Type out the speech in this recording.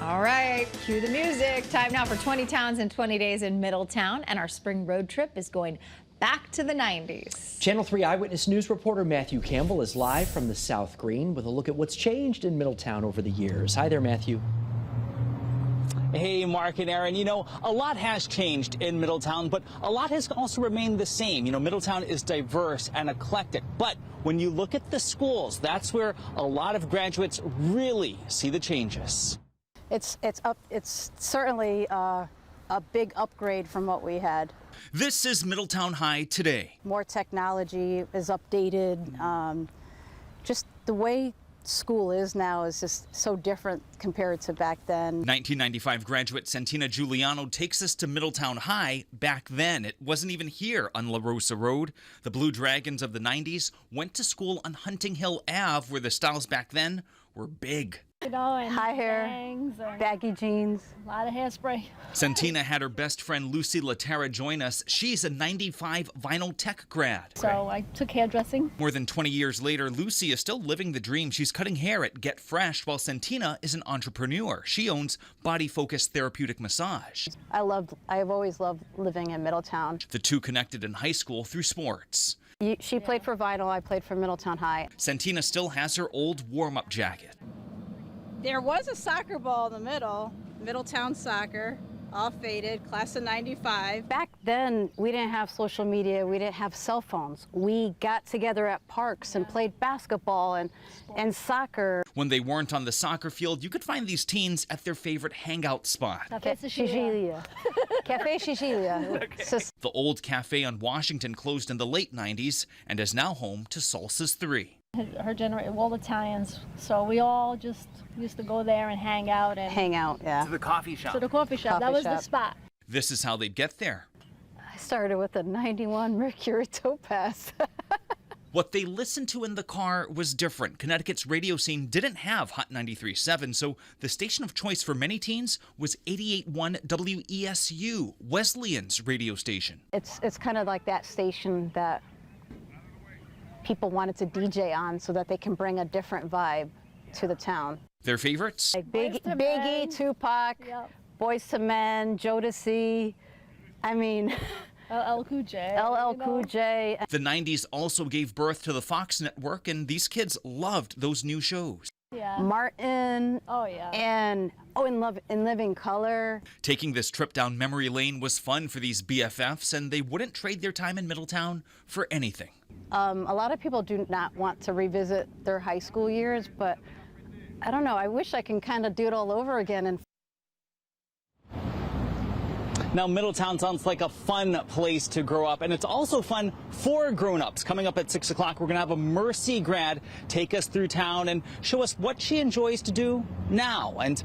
All right, cue the music. Time now for 20 towns in 20 days in Middletown, and our spring road trip is going back to the 90s. Channel 3 Eyewitness News reporter Matthew Campbell is live from the South Green with a look at what's changed in Middletown over the years. Hi there, Matthew. Hey, Mark and Aaron. You know, a lot has changed in Middletown, but a lot has also remained the same. You know, Middletown is diverse and eclectic, but when you look at the schools, that's where a lot of graduates really see the changes. It's certainly a big upgrade from what we had. This is Middletown High today. More technology is updated. Just the way school is now is just so different compared to back then. 1995 graduate Santina Giuliano takes us to Middletown High. Back then, it wasn't even here on La Rosa Road. The Blue Dragons of the 90s went to school on Hunting Hill Ave, where the styles back then were big. You know, and high hair, baggy jeans, a lot of hairspray. Santina had her best friend Lucy Laterra join us. She's a 95 vinyl tech grad. So I took hairdressing. More than 20 years later, Lucy is still living the dream. She's cutting hair at Get Fresh, while Santina is an entrepreneur. She owns Body Focus Therapeutic Massage. I've always loved living in Middletown. The two connected in high school through sports. She played for Vinyl, I played for Middletown High. Santina still has her old warm-up jacket. There was a soccer ball in the middle, Middletown soccer, all faded, class of 95. Back then, we didn't have social media, we didn't have cell phones. We got together at parks and played basketball and soccer. When they weren't on the soccer field, you could find these teens at their favorite hangout spot. Cafe Sicilia. Cafe Sicilia. The old cafe on Washington closed in the late 90s and is now home to Salsa's 3. Her generation, all Italians, so we all just used to go there and hang out. Yeah. To the coffee shop. To the coffee shop. That was the spot. This is how they'd get there. I started with a 91 Mercury Topaz. What they listened to in the car was different. Connecticut's radio scene didn't have Hot 93.7, so the station of choice for many teens was 88.1 WESU, Wesleyan's radio station. It's kind of like that station that people wanted to DJ on so that they can bring a different vibe to the town. Their favorites? Like Biggie, Tupac, Boyz II Men, Jodeci, I mean... LL Cool J. LL Cool J. The 90s also gave birth to the Fox network, and these kids loved those new shows. Yeah. Martin. Oh, yeah. And In Living Color. Taking this trip down memory lane was fun for these BFFs, and they wouldn't trade their time in Middletown for anything. A lot of people do not want to revisit their high school years, but I don't know, I wish I can kind of do it all over again. And now, Middletown sounds like a fun place to grow up, and it's also fun for grown-ups. Coming up at 6 o'clock, we're going to have a Mercy grad take us through town and show us what she enjoys to do now. And